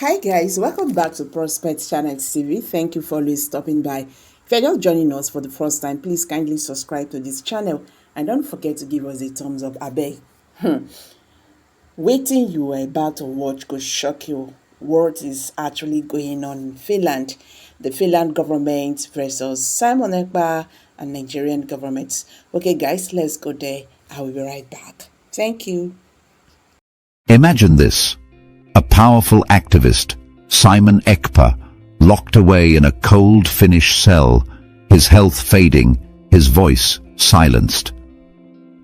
Hi guys, welcome back to Prospect Channel TV. Thank you for always stopping by. If you're just joining us for the first time, please kindly subscribe to this channel and don't forget to give us a thumbs up. Abeg. Waiting you are about to watch could shock you. What is actually going on in Finland? The Finland government versus Simon Ekpa and Nigerian government. Okay guys, let's go there. I will be right back. Thank you. Imagine this. A powerful activist, Simon Ekpa, locked away in a cold Finnish cell, his health fading, his voice silenced.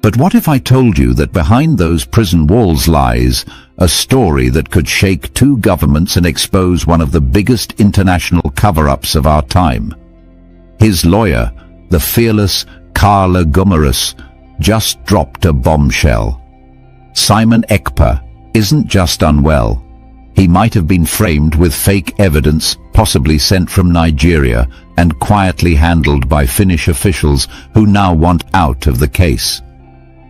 But what if I told you that behind those prison walls lies a story that could shake two governments and expose one of the biggest international cover-ups of our time? His lawyer, the fearless Kaarle Gummerus, just dropped a bombshell. Simon Ekpa isn't just unwell. He might have been framed with fake evidence, possibly sent from Nigeria and quietly handled by Finnish officials who now want out of the case.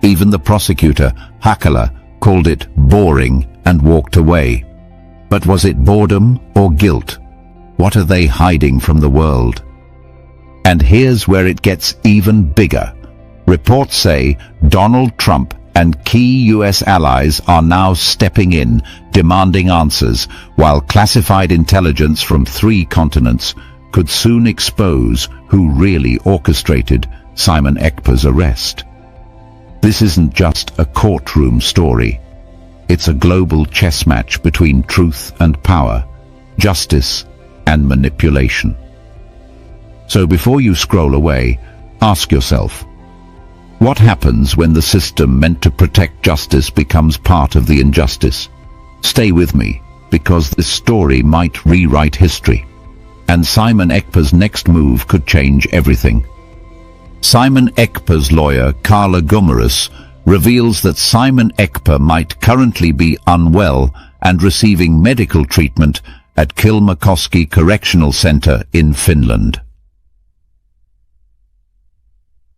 Even the prosecutor, Hakala, called it boring and walked away. But was it boredom or guilt? What are they hiding from the world? And here's where it gets even bigger. Reports say Donald Trump and key U.S. allies are now stepping in, demanding answers, while classified intelligence from 3 continents could soon expose who really orchestrated Simon Ekpa's arrest. This isn't just a courtroom story. It's a global chess match between truth and power, justice and manipulation. So before you scroll away, ask yourself, what happens when the system meant to protect justice becomes part of the injustice? Stay with me, because this story might rewrite history. And Simon Ekpa's next move could change everything. Simon Ekpa's lawyer, Kaarle Gummerus, reveals that Simon Ekpa might currently be unwell and receiving medical treatment at Kilmakoski Correctional Center in Finland.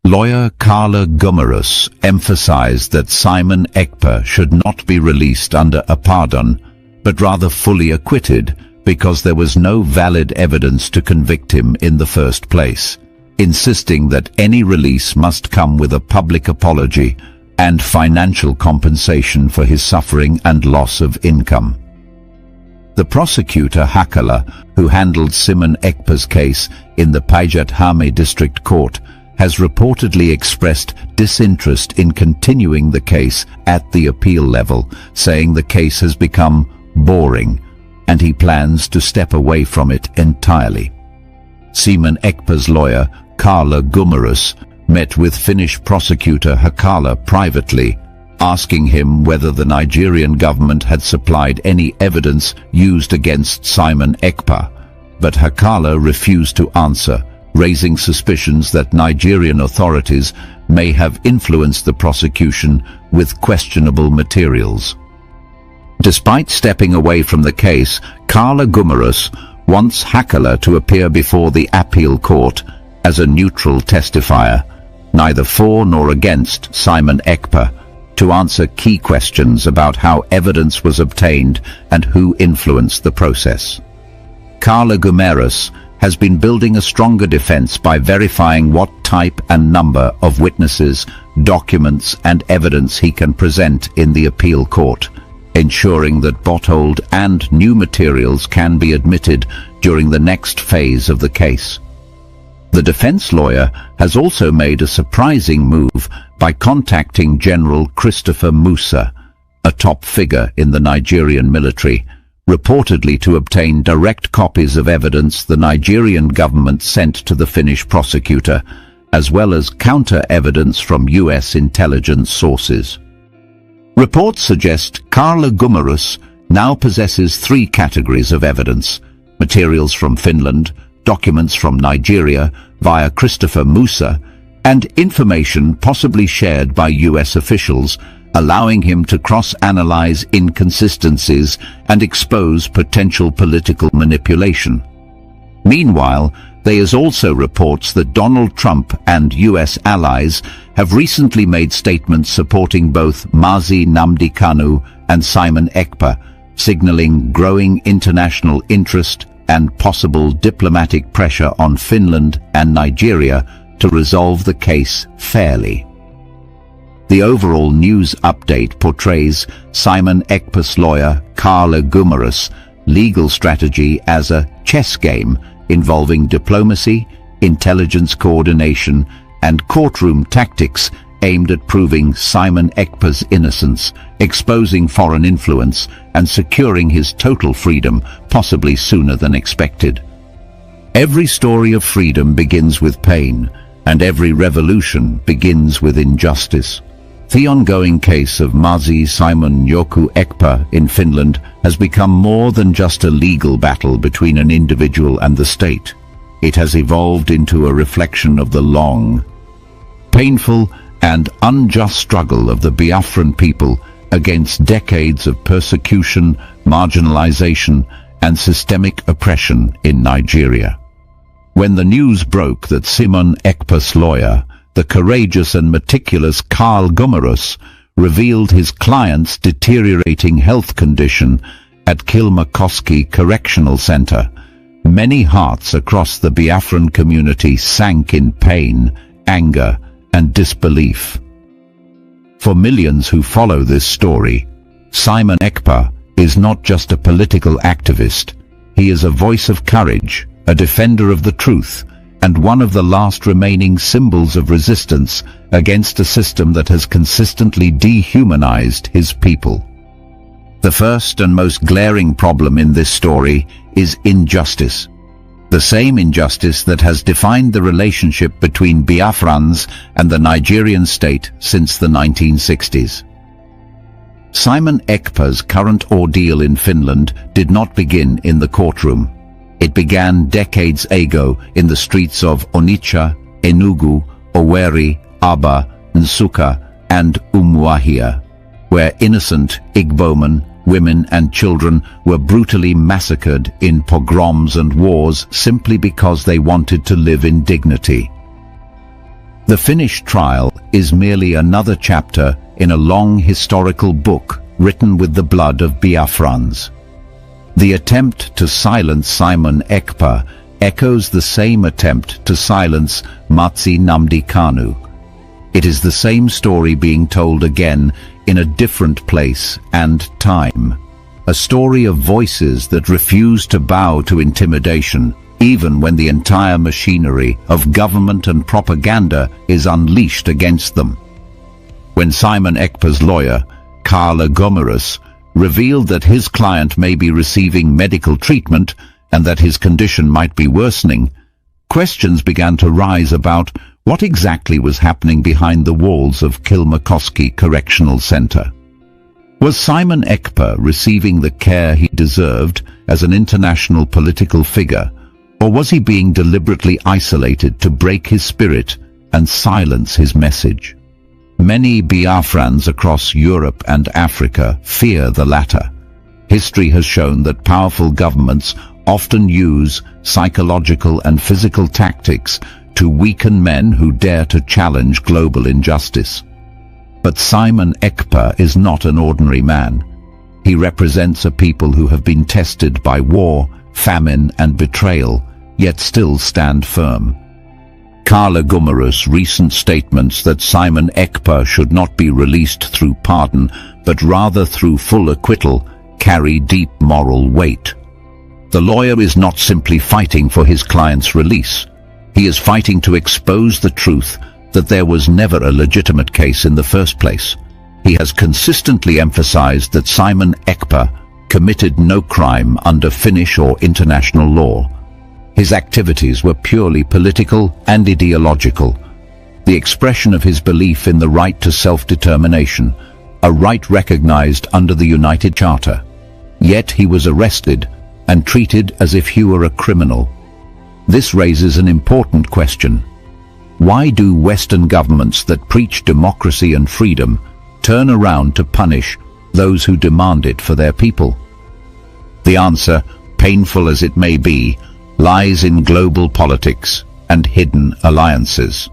Lawyer Kaarle Gummerus emphasized that Simon Ekpa should not be released under a pardon, but rather fully acquitted because there was no valid evidence to convict him in the first place, insisting that any release must come with a public apology and financial compensation for his suffering and loss of income. The prosecutor Hakala, who handled Simon Ekpa's case in the Päijät-Häme District Court, has reportedly expressed disinterest in continuing the case at the appeal level, saying the case has become boring and he plans to step away from it entirely. Simon Ekpa's lawyer, Kaarle Gummerus, met with Finnish prosecutor Hakala privately, asking him whether the Nigerian government had supplied any evidence used against Simon Ekpa, but Hakala refused to answer, raising suspicions that Nigerian authorities may have influenced the prosecution with questionable materials. Despite stepping away from the case, Kaarle Gummerus wants Hakala to appear before the appeal court as a neutral testifier, neither for nor against Simon Ekpa, to answer key questions about how evidence was obtained and who influenced the process. Kaarle Gummerus has been building a stronger defense by verifying what type and number of witnesses, documents and evidence he can present in the appeal court, ensuring that both and new materials can be admitted during the next phase of the case. The defense lawyer has also made a surprising move by contacting General Christopher Musa, a top figure in the Nigerian military, reportedly to obtain direct copies of evidence the Nigerian government sent to the Finnish prosecutor, as well as counter-evidence from U.S. intelligence sources. Reports suggest Kaarle Gummerus now possesses 3 categories of evidence: materials from Finland, documents from Nigeria via Christopher Musa, and information possibly shared by U.S. officials, allowing him to cross-analyze inconsistencies and expose potential political manipulation. Meanwhile, there is also reports that Donald Trump and U.S. allies have recently made statements supporting both Mazi Nnamdi Kanu and Simon Ekpa, signaling growing international interest and possible diplomatic pressure on Finland and Nigeria to resolve the case fairly. The overall news update portrays Simon Ekpa's lawyer Carla Gumerus' legal strategy as a chess game involving diplomacy, intelligence coordination, and courtroom tactics aimed at proving Simon Ekpa's innocence, exposing foreign influence, and securing his total freedom, possibly sooner than expected. Every story of freedom begins with pain, and every revolution begins with injustice. The ongoing case of Mazi Simon Yoku Ekpa in Finland has become more than just a legal battle between an individual and the state. It has evolved into a reflection of the long, painful, and unjust struggle of the Biafran people against decades of persecution, marginalization, and systemic oppression in Nigeria. When the news broke that Simon Ekpa's lawyer, the courageous and meticulous Carl Gumerus, revealed his client's deteriorating health condition at Kilmakoski Correctional Center, many hearts across the Biafran community sank in pain, anger, and disbelief. For millions who follow this story, Simon Ekpa is not just a political activist. He is a voice of courage, a defender of the truth, and one of the last remaining symbols of resistance against a system that has consistently dehumanized his people. The first and most glaring problem in this story is injustice. The same injustice that has defined the relationship between Biafrans and the Nigerian state since the 1960s. Simon Ekpa's current ordeal in Finland did not begin in the courtroom. It began decades ago in the streets of Onitsha, Enugu, Owerri, Aba, Nsukka, and Umuahia, where innocent Igbomen, women and children were brutally massacred in pogroms and wars simply because they wanted to live in dignity. The Finnish trial is merely another chapter in a long historical book written with the blood of Biafrans. The attempt to silence Simon Ekpa echoes the same attempt to silence Matsi Nnamdi Kanu. It is the same story being told again in a different place and time. A story of voices that refuse to bow to intimidation, even when the entire machinery of government and propaganda is unleashed against them. When Simon Ekpa's lawyer, Carla Gumerus, revealed that his client may be receiving medical treatment and that his condition might be worsening, questions began to rise about what exactly was happening behind the walls of Kilmakoski Correctional Center. Was Simon Ekpa receiving the care he deserved as an international political figure, or was he being deliberately isolated to break his spirit and silence his message? Many Biafrans across Europe and Africa fear the latter. History has shown that powerful governments often use psychological and physical tactics to weaken men who dare to challenge global injustice. But Simon Ekpa is not an ordinary man. He represents a people who have been tested by war, famine, and betrayal, yet still stand firm. Carla Gumerus' recent statements that Simon Ekpa should not be released through pardon, but rather through full acquittal, carry deep moral weight. The lawyer is not simply fighting for his client's release. He is fighting to expose the truth that there was never a legitimate case in the first place. He has consistently emphasized that Simon Ekpa committed no crime under Finnish or international law. His activities were purely political and ideological, the expression of his belief in the right to self-determination, a right recognized under the United Charter. Yet he was arrested and treated as if he were a criminal. This raises an important question. Why do Western governments that preach democracy and freedom turn around to punish those who demand it for their people? The answer, painful as it may be, lies in global politics and hidden alliances.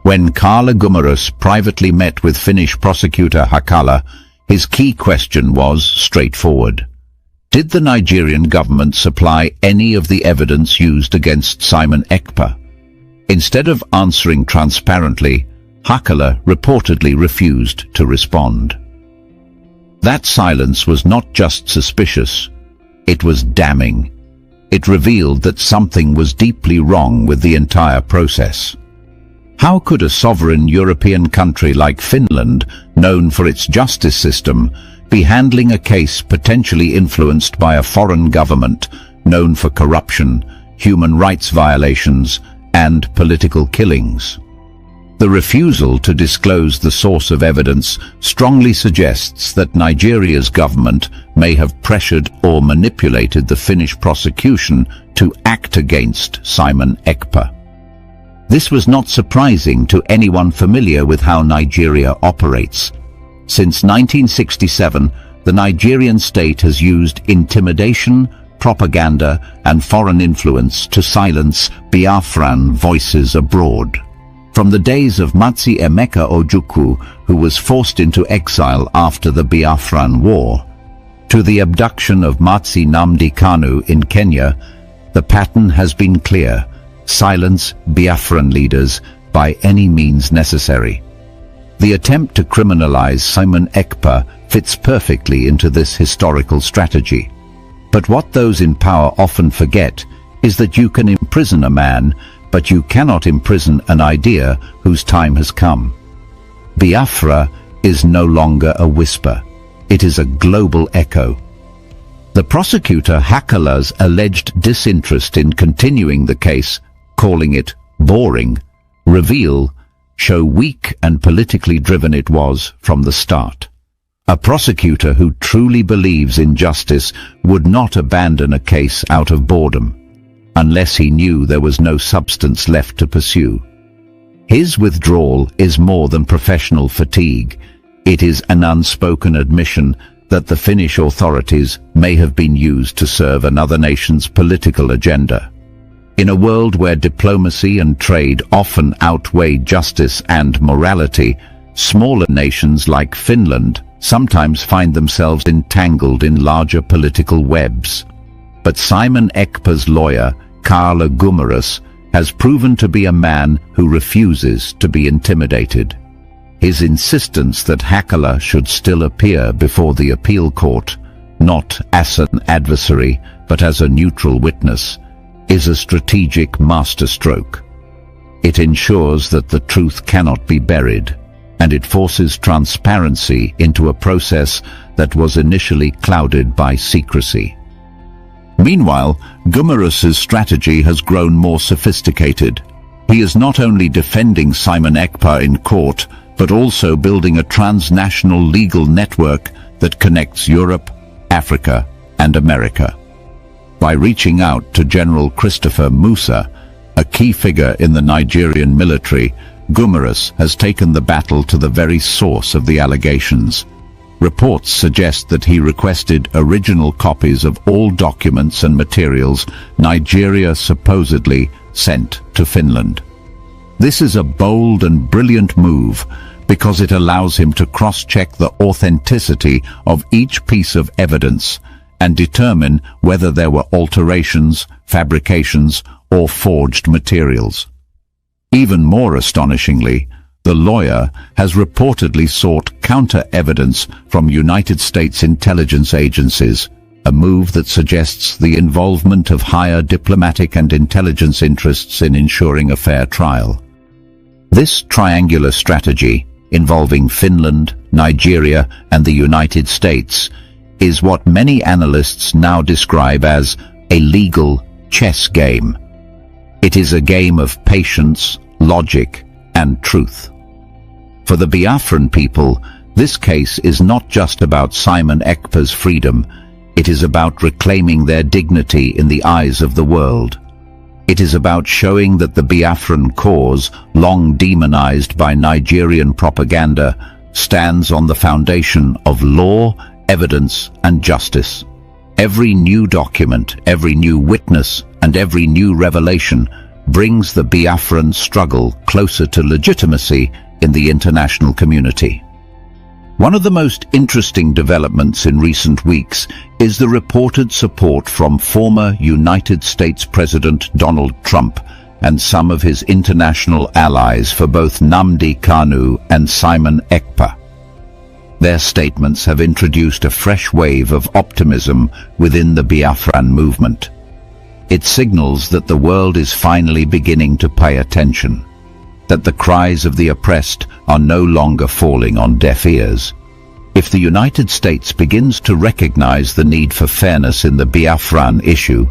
When Carla Gumerus privately met with Finnish prosecutor Hakala, His key question was straightforward. Did the Nigerian government supply any of the evidence used against Simon Ekpa? Instead of answering transparently, Hakala reportedly refused to respond. That silence was not just suspicious, it was damning. It revealed that something was deeply wrong with the entire process. How could a sovereign European country like Finland, known for its justice system, be handling a case potentially influenced by a foreign government known for corruption, human rights violations, and political killings? The refusal to disclose the source of evidence strongly suggests that Nigeria's government may have pressured or manipulated the Finnish prosecution to act against Simon Ekpa. This was not surprising to anyone familiar with how Nigeria operates. Since 1967, the Nigerian state has used intimidation, propaganda, and foreign influence to silence Biafran voices abroad. From the days of Matsi Emeka Ojukwu, who was forced into exile after the Biafran War, to the abduction of Matsi Nnamdi Kanu in Kenya, the pattern has been clear: silence Biafran leaders by any means necessary. The attempt to criminalize Simon Ekpa fits perfectly into this historical strategy. But what those in power often forget is that you can imprison a man, but you cannot imprison an idea whose time has come. Biafra is no longer a whisper. It is a global echo. The prosecutor Hakala's alleged disinterest in continuing the case, calling it boring, show weak and politically driven it was from the start. A prosecutor who truly believes in justice would not abandon a case out of boredom, unless he knew there was no substance left to pursue. His withdrawal is more than professional fatigue. It is an unspoken admission that the Finnish authorities may have been used to serve another nation's political agenda. In a world where diplomacy and trade often outweigh justice and morality, smaller nations like Finland sometimes find themselves entangled in larger political webs. But Simon Ekpa's lawyer, Carla Gumerus, has proven to be a man who refuses to be intimidated. His insistence that Hakala should still appear before the appeal court, not as an adversary but as a neutral witness, is a strategic masterstroke. It ensures that the truth cannot be buried, and it forces transparency into a process that was initially clouded by secrecy. Meanwhile, Gumerus's strategy has grown more sophisticated. He is not only defending Simon Ekpa in court, but also building a transnational legal network that connects Europe, Africa, and America. By reaching out to General Christopher Musa, a key figure in the Nigerian military, Gumerus has taken the battle to the very source of the allegations. Reports suggest that he requested original copies of all documents and materials Nigeria supposedly sent to Finland. This is a bold and brilliant move because it allows him to cross-check the authenticity of each piece of evidence and determine whether there were alterations, fabrications, or forged materials. Even more astonishingly, the lawyer has reportedly sought counter-evidence from United States intelligence agencies, a move that suggests the involvement of higher diplomatic and intelligence interests in ensuring a fair trial. This triangular strategy, involving Finland, Nigeria, and the United States, is what many analysts now describe as a legal chess game. It is a game of patience, logic, and truth. For the Biafran people, this case is not just about Simon Ekpa's freedom, it is about reclaiming their dignity in the eyes of the world. It is about showing that the Biafran cause, long demonized by Nigerian propaganda, stands on the foundation of law, evidence, and justice. Every new document, every new witness, and every new revelation brings the Biafran struggle closer to legitimacy in the international community. One of the most interesting developments in recent weeks is the reported support from former United States President Donald Trump and some of his international allies for both Nnamdi Kanu and Simon Ekpa. Their statements have introduced a fresh wave of optimism within the Biafran movement. It signals that the world is finally beginning to pay attention, that the cries of the oppressed are no longer falling on deaf ears. If the United States begins to recognize the need for fairness in the Biafran issue,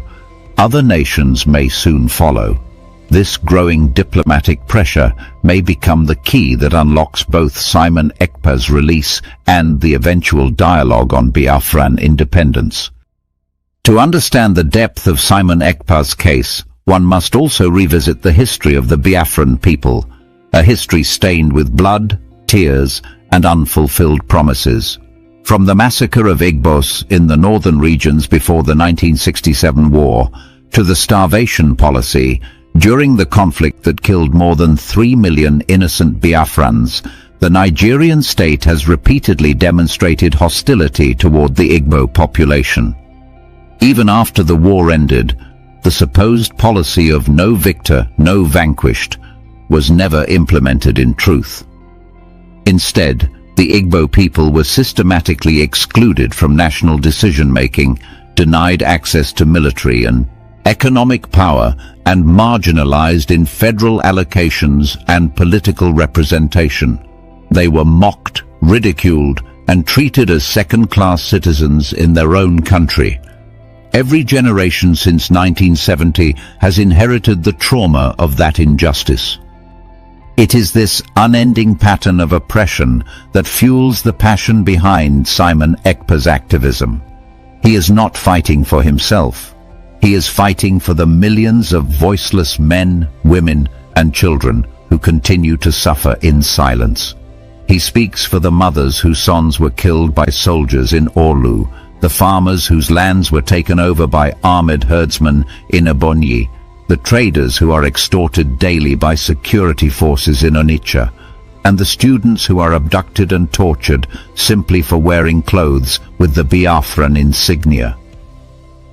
other nations may soon follow. This growing diplomatic pressure may become the key that unlocks both Simon Ekpa's release and the eventual dialogue on Biafran independence. To understand the depth of Simon Ekpa's case, one must also revisit the history of the Biafran people, a history stained with blood, tears, and unfulfilled promises. From the massacre of Igbos in the northern regions before the 1967 war, to the starvation policy during the conflict that killed more than 3 million innocent Biafrans, the Nigerian state has repeatedly demonstrated hostility toward the Igbo population. Even after the war ended, the supposed policy of no victor, no vanquished was never implemented in truth. Instead, the Igbo people were systematically excluded from national decision-making, denied access to military and economic power, and marginalized in federal allocations and political representation. They were mocked, ridiculed, and treated as second-class citizens in their own country. Every generation since 1970 has inherited the trauma of that injustice. It is this unending pattern of oppression that fuels the passion behind Simon Ekpa's activism. He is not fighting for himself. He is fighting for the millions of voiceless men, women, and children who continue to suffer in silence. He speaks for the mothers whose sons were killed by soldiers in Orlu, the farmers whose lands were taken over by armed herdsmen in Ebonyi, the traders who are extorted daily by security forces in Onitsha, and the students who are abducted and tortured simply for wearing clothes with the Biafran insignia.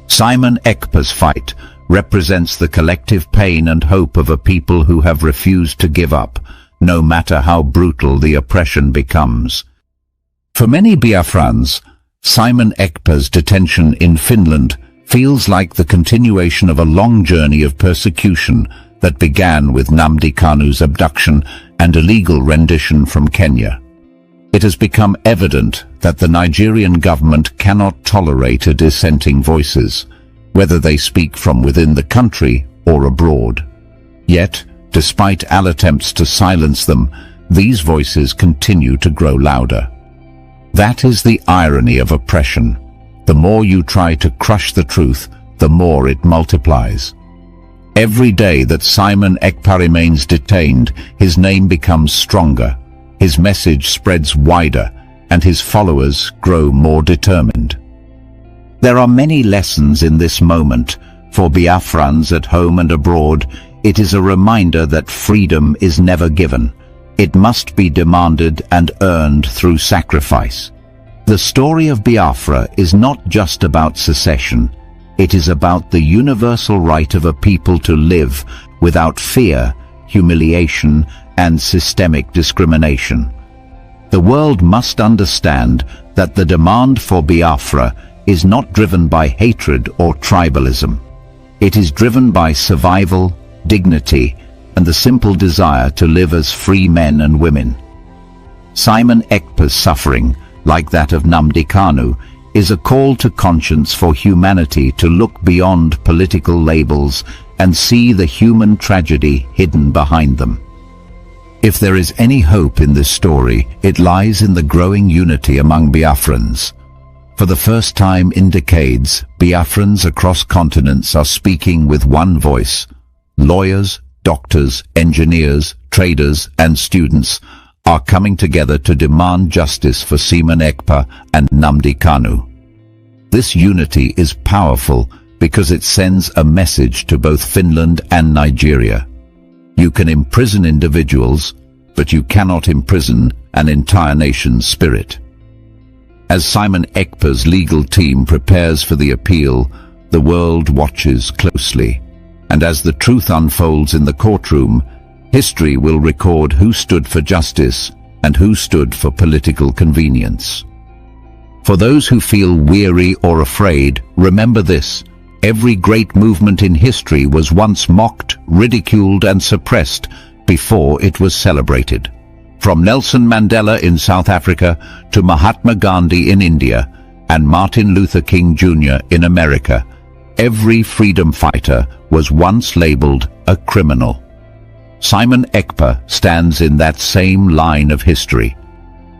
Simon Ekpa's fight represents the collective pain and hope of a people who have refused to give up, no matter how brutal the oppression becomes. For many Biafrans, Simon Ekpa's detention in Finland feels like the continuation of a long journey of persecution that began with Nnamdi Kanu's abduction and illegal rendition from Kenya. It has become evident that the Nigerian government cannot tolerate dissenting voices, whether they speak from within the country or abroad. Yet, despite all attempts to silence them, these voices continue to grow louder. That is the irony of oppression. The more you try to crush the truth, the more it multiplies. Every day that Simon Ekpa remains detained, his name becomes stronger, his message spreads wider, and his followers grow more determined. There are many lessons in this moment. For Biafrans at home and abroad, it is a reminder that freedom is never given. It must be demanded and earned through sacrifice. The story of Biafra is not just about secession. It is about the universal right of a people to live without fear, humiliation, and systemic discrimination. The world must understand that the demand for Biafra is not driven by hatred or tribalism. It is driven by survival, dignity, and the simple desire to live as free men and women. Simon Ekpa's suffering, like that of Nnamdi Kanu, is a call to conscience for humanity to look beyond political labels and see the human tragedy hidden behind them. If there is any hope in this story, it lies in the growing unity among Biafrans. For the first time in decades, Biafrans across continents are speaking with one voice. Lawyers, doctors, engineers, traders, and students are coming together to demand justice for Simon Ekpa and Nnamdi Kanu. This unity is powerful because it sends a message to both Finland and Nigeria. You can imprison individuals, but you cannot imprison an entire nation's spirit. As Simon Ekpa's legal team prepares for the appeal, the world watches closely. And as the truth unfolds in the courtroom, history will record who stood for justice and who stood for political convenience. For those who feel weary or afraid, remember this: every great movement in history was once mocked, ridiculed, and suppressed before it was celebrated. From Nelson Mandela in South Africa to Mahatma Gandhi in India and Martin Luther King Jr. in America, every freedom fighter was once labeled a criminal. Simon Ekpa stands in that same line of history.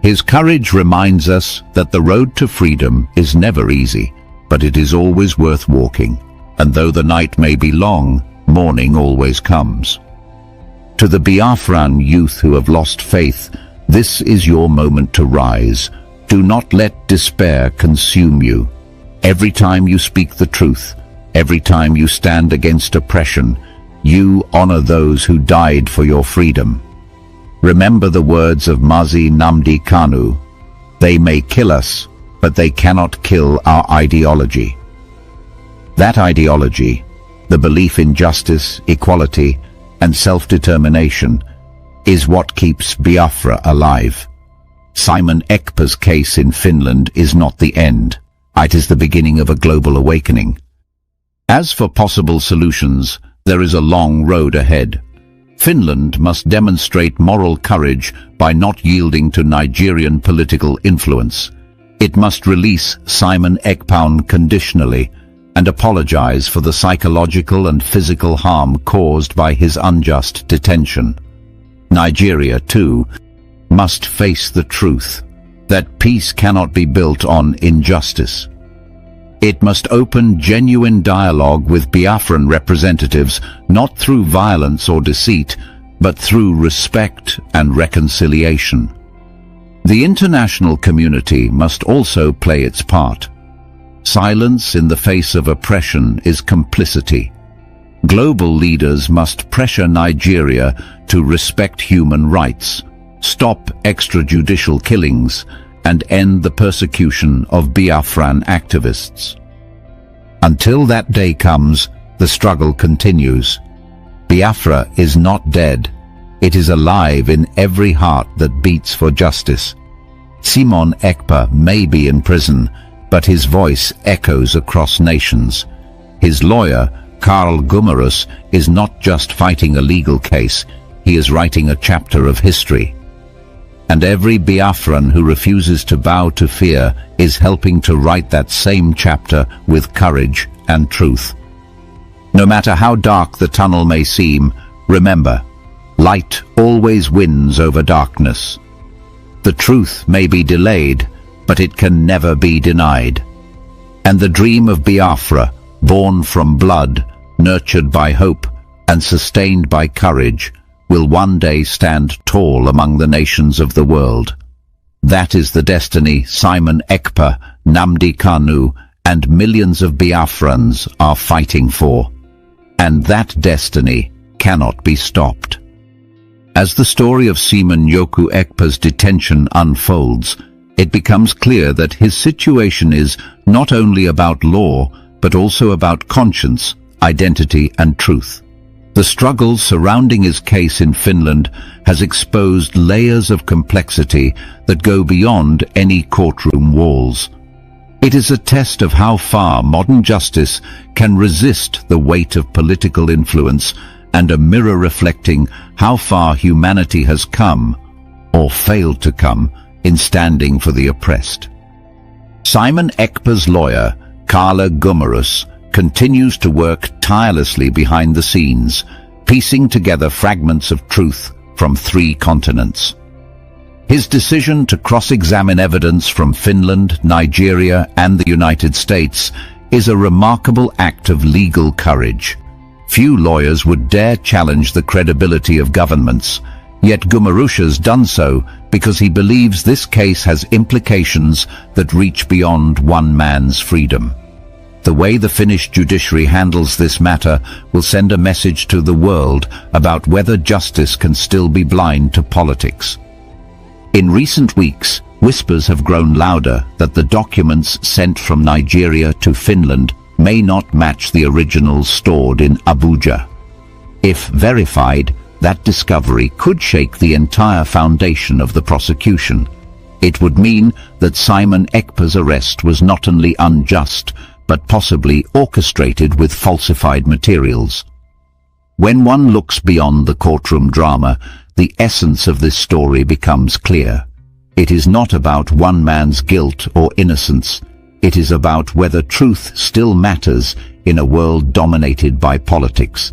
His courage reminds us that the road to freedom is never easy, but it is always worth walking. And though the night may be long, morning always comes. To the Biafran youth who have lost faith, this is your moment to rise. Do not let despair consume you. Every time you speak the truth, every time you stand against oppression, you honor those who died for your freedom. Remember the words of Mazi Nnamdi Kanu: "They may kill us, but they cannot kill our ideology." That ideology, the belief in justice, equality, and self-determination, is what keeps Biafra alive. Simon Ekpa's case in Finland is not the end. It is the beginning of a global awakening. As for possible solutions, there is a long road ahead. Finland must demonstrate moral courage by not yielding to Nigerian political influence. It must release Simon Ekpa unconditionally and apologize for the psychological and physical harm caused by his unjust detention. Nigeria, too, must face the truth that peace cannot be built on injustice. It must open genuine dialogue with Biafran representatives, not through violence or deceit, but through respect and reconciliation. The international community must also play its part. Silence in the face of oppression is complicity. Global leaders must pressure Nigeria to respect human rights, stop extrajudicial killings, and end the persecution of Biafran activists. Until that day comes, the struggle continues. Biafra is not dead. It is alive in every heart that beats for justice. Simon Ekpa may be in prison, but his voice echoes across nations. His lawyer, Karl Gummerus, is not just fighting a legal case, he is writing a chapter of history. And every Biafran who refuses to bow to fear is helping to write that same chapter with courage and truth. No matter how dark the tunnel may seem, remember, light always wins over darkness. The truth may be delayed, but it can never be denied. And the dream of Biafra, born from blood, nurtured by hope, and sustained by courage, will one day stand tall among the nations of the world. That is the destiny Simon Ekpa, Nnamdi Kanu, and millions of Biafrans are fighting for. And that destiny cannot be stopped. As the story of Simon Yoku Ekpa's detention unfolds, it becomes clear that his situation is not only about law, but also about conscience, identity, and truth. The struggle surrounding his case in Finland has exposed layers of complexity that go beyond any courtroom walls. It is a test of how far modern justice can resist the weight of political influence, and a mirror reflecting how far humanity has come, or failed to come, in standing for the oppressed. Simon Ekpa's lawyer, Karl Gummerus, continues to work tirelessly behind the scenes, piecing together fragments of truth from 3 continents. His decision to cross-examine evidence from Finland, Nigeria, and the United States is a remarkable act of legal courage. Few lawyers would dare challenge the credibility of governments, yet Gummerus has done so because he believes this case has implications that reach beyond one man's freedom. The way the Finnish judiciary handles this matter will send a message to the world about whether justice can still be blind to politics. In recent weeks, Whispers have grown louder that the documents sent from Nigeria to Finland may not match the originals stored in Abuja. If verified, that discovery could shake the entire foundation of the prosecution. It would mean that Simon Ekpa's arrest was not only unjust, but possibly orchestrated with falsified materials. When one looks beyond the courtroom drama, the essence of this story becomes clear. It is not about one man's guilt or innocence. It is about whether truth still matters in a world dominated by politics.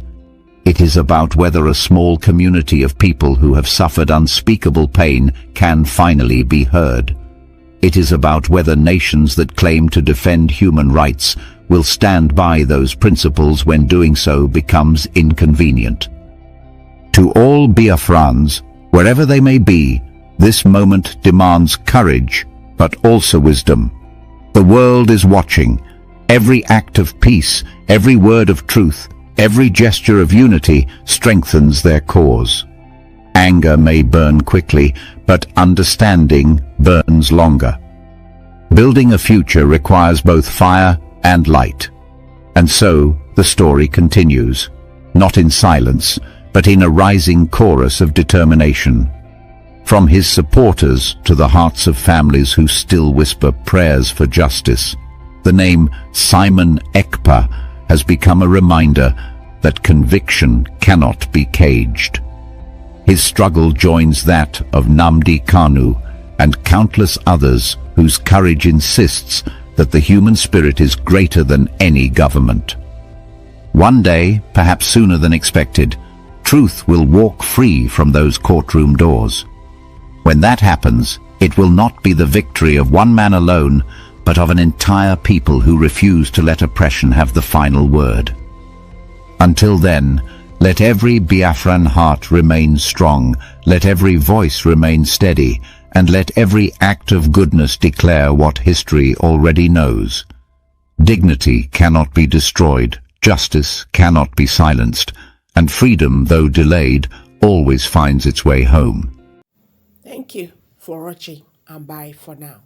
It is about whether a small community of people who have suffered unspeakable pain can finally be heard. It is about whether nations that claim to defend human rights will stand by those principles when doing so becomes inconvenient. To all Biafrans, wherever they may be, this moment demands courage, but also wisdom. The world is watching. Every act of peace, every word of truth, every gesture of unity strengthens their cause. Anger may burn quickly, but understanding burns longer. Building a future requires both fire and light. And so, the story continues, not in silence, but in a rising chorus of determination. From his supporters to the hearts of families who still whisper prayers for justice, the name Simon Ekpa has become a reminder that conviction cannot be caged. His struggle joins that of Nnamdi Kanu and countless others whose courage insists that the human spirit is greater than any government. One day, perhaps sooner than expected, truth will walk free from those courtroom doors. When that happens, it will not be the victory of one man alone, but of an entire people who refuse to let oppression have the final word. Until then, let every Biafran heart remain strong, let every voice remain steady, and let every act of goodness declare what history already knows. Dignity cannot be destroyed, justice cannot be silenced, and freedom, though delayed, always finds its way home. Thank you for watching, and bye for now.